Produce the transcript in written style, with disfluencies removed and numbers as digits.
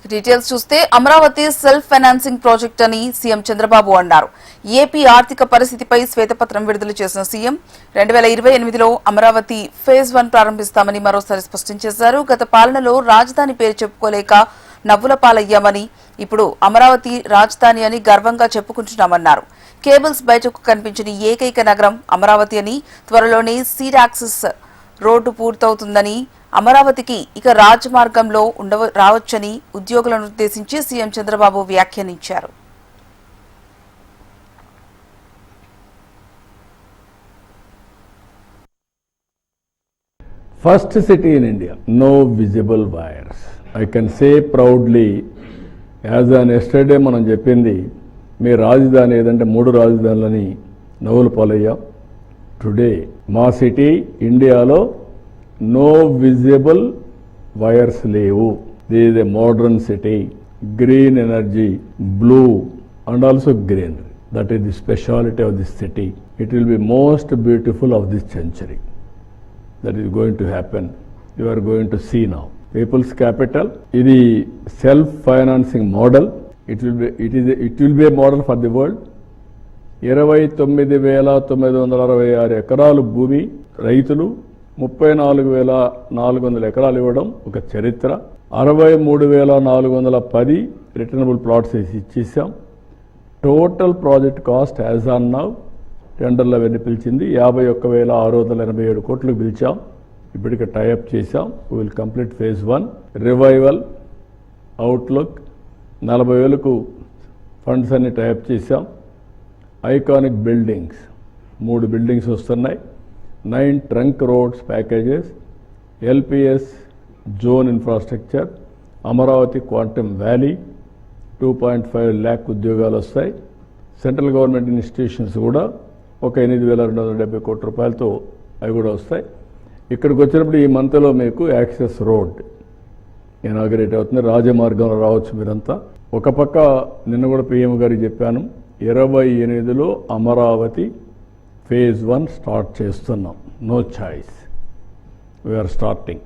Details చూస్తే Amaravati self financing project అని CM Chandrababu అన్నారు. ఏపీ ఆర్థిక పరిస్థితిపై శ్వేతపత్రం విడుదల చేసిన సీఎం 2028లో అమరావతి ఫేజ్ 1 ప్రారంభిస్తామని మరోసారి స్పష్టం చేశారు. గత పాలనలో రాజధాని పేరు చెప్పుకోలేక నవ్వుల పాలయ్యామని, ఇప్పుడు అమరావతి రాజధాని అని గర్వంగా చెప్పుకుంటున్నామన్నారు. కేబుల్స్ బయటకు కనిపించిన ఏకైక నగరం అమరావతి అని, త్వరలోనే సీడ్ యాక్సెస్ రోడ్డు పూర్తవుతుందని, అమరావతికి ఇక రాజమార్గంలో రావచ్చని ఉద్యోగులను ఉద్దేశించి సీఎం చంద్రబాబు వ్యాఖ్యానించారు. First city in India, no visible wires. I can say proudly, as an yesterday మనం చెప్పింది మీ రాజధాని ఏదంటే 3 రాజధానులని నవ్వుల పాలయ్యాం. టుడే మా సిటీ ఇండియాలో no visible wires లేవు. This is a modern city, green energy, blue and also greenery. That is the speciality of this city. It will be most beautiful of this century. That is going to happen. You are going to see now. People's capital. ఇది self financing model. It will be a model for the world. 29,966 ఎకరాలు భూమి రైతులు, 34,400 ఎకరాలు ఇవ్వడం ఒక చరిత్ర. 63,410 returnable plots ఇచ్చేసాం. Total project cost as on now టెండర్లు అవన్నీ పిలిచింది 51,687 కోట్లకు పిలిచాం. ఇప్పటికే టైఅప్ చేశాం. Will complete phase 1. Revival outlook 40,000కు ఫండ్స్ అన్ని టైఅప్ చేశాం. ఐకానిక్ బిల్డింగ్స్ 3 బిల్డింగ్స్ వస్తున్నాయి. 9 trunk roads packages, LPS zone infrastructure, Amaravati quantum valley, 2.5 lakh ఉద్యోగాలు వస్తాయి. సెంట్రల్ గవర్నమెంట్ ఇన్స్టిట్యూషన్స్ కూడా ఒక 8,270 కోట్ల రూపాయలతో అవి కూడా వస్తాయి. ఇక్కడికి వచ్చినప్పుడు ఈ మంత్లో మీకు యాక్సెస్ రోడ్ ఇనాగరేట్ అవుతుంది. రాజమార్గంలో రావచ్చు మీరంతా. ఒక పక్క నిన్న కూడా పిఎం గారికి చెప్పాను, 28లో అమరావతి ఫేజ్ 1 స్టార్ట్ చేస్తున్నాం. No choice, we are starting.